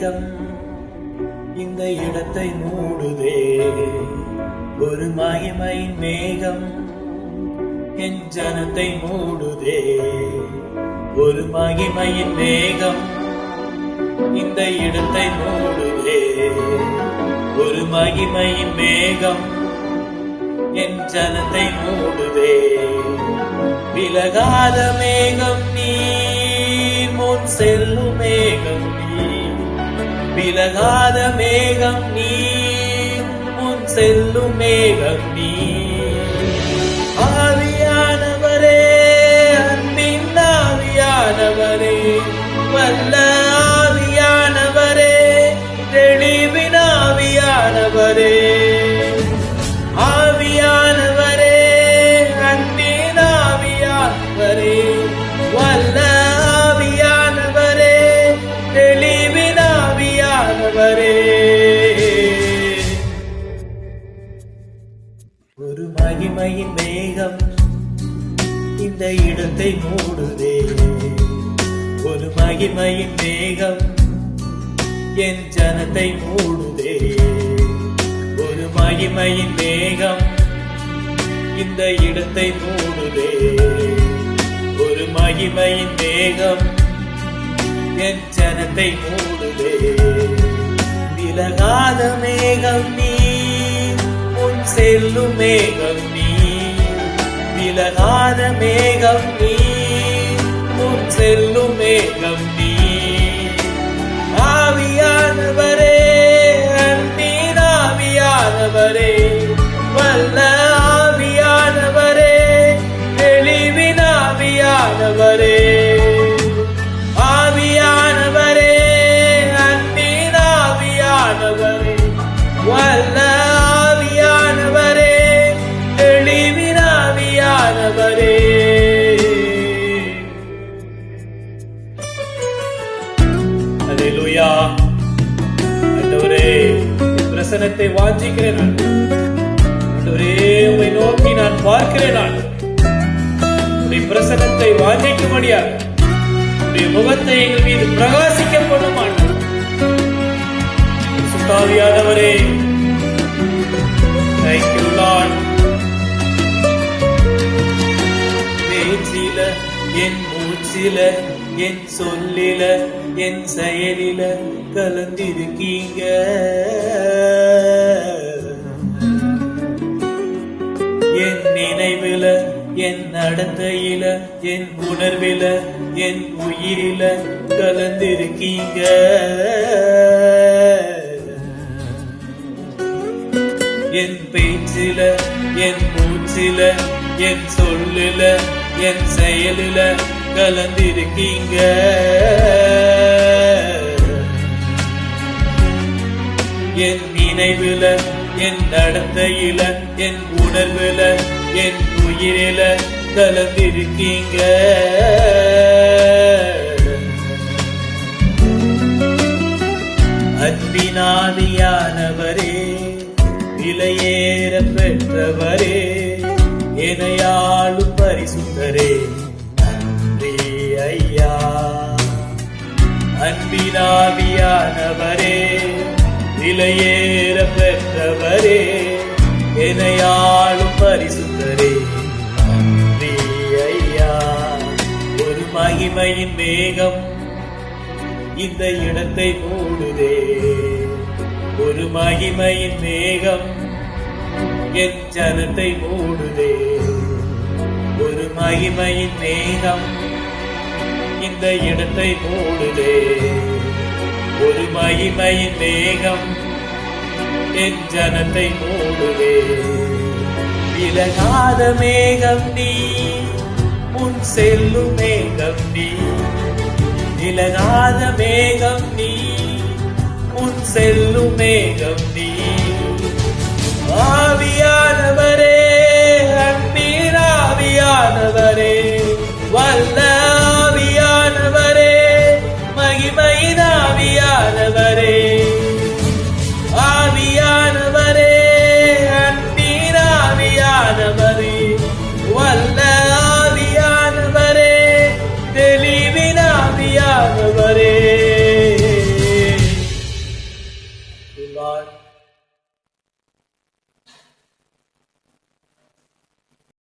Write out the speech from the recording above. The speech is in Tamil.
மேகம் இந்த இடத்தை மூடுதே. ஒரு மகிமையின் மேகம் என் ஜனத்தை மூடுதே. ஒரு மகிமையின் மேகம் இந்த இடத்தை மூடுதே. ஒரு மகிமையின் மேகம் என் ஜனத்தை மூடுதே. விலகாத மேகம் நீர், முன் செல்லும் மேகம் நீர். விலகாத மேகம் நீர், முன் செல்லும் மேகம் நீர். ஆவியானவரே, அன்பின் ஆவியானவரே, வல்ல ஆவியானவரே, தெளிவின் ஆவியானவரே. ஆவியானவரே, அன்பின் ஆவியானவரே, வல்ல ஆவியானவரே, தெளிவின் ஆவியானவரே. ஒரு மகிமையின் மேகம் இந்த இடத்தை மூடுதே. ஒரு மகிமையின் மேகம் என் ஜனத்தை மூடுதே. ஒரு மகிமையின் மேகம் இந்த இடத்தை மூடுதே. ஒரு மகிமையின் மேகம் என் ஜனத்தை மூடுதே. விலகாத மேகம் நீ, முன் செல்லும் மேகம் நீ. விலகாத மேகம் நீ, முன் செல்லும் மேகம் நீ. ஆவியானவரே, அன்பின் ஆவியானவரே, வல்ல ஆவியானவரே, தெளிவின் ஆவியானவரே. ஆவியானவரே, அன்பின் ஆவியானவரே, வல்ல ஆவியானவரே, தெளிவின் ஆவியானவரே. அல்லேலூயா. ஆண்டவரே, பிரசன்னத்தை வாஞ்சிக்கிறேன். ஆண்டவரே, உம்மை நோக்கி நான் பார்க்கிறேன். உம்முடைய பிரசன்னத்தை வாஞ்சிக்கும்படியாக உம்முடைய முகத்தை எங்கள் மீது பிரகாசிக்க பண்ணும். சுத்தாவியானவரே, thank you Lord. பேச்சில, என் மூச்சில, என் சொல்லில, என் செயலில கலந்திருக்கீங்க. என் நினைவில, என் நடத்தையில, என் உணர்வில, என் உயிரில கலந்திருக்கீங்க. என் பேச்சில, என் மூச்சில, என் சொல்லில, என் செயலில கலந்திருக்கீங்க. என் நினைவில, என் நடத்தையில, என் உணர்வில, என் உயிரில கலந்திருக்கீங்க. அன்பினாவியானவரே, விலையேற பெற்றவரே, எனையாளும் பரிசுத்தரே, நன்றி ஐயா. அன்பினாவியானவரே, விலையேற பெற்றவரே, எனையாளும் பரிசுத்தரே, நன்றி ஐயா. ஒரு மகிமையின் மேகம் இந்த இடத்தை மூடுதே. ஒரு மகிமையின் மேகம் என் ஜனத்தை மூடுதே. ஒரு மகிமையின் மேகம் இந்த இடத்தை மூடுதே. ஒரு மகிமையின் மேகம் என் ஜனத்தை மூடுதே. விலகாத மேகம் நீ, முன் செல்லும் மேகம் நீ. விலகாத மேகம் நீ, முன் செல்லும் மேகம்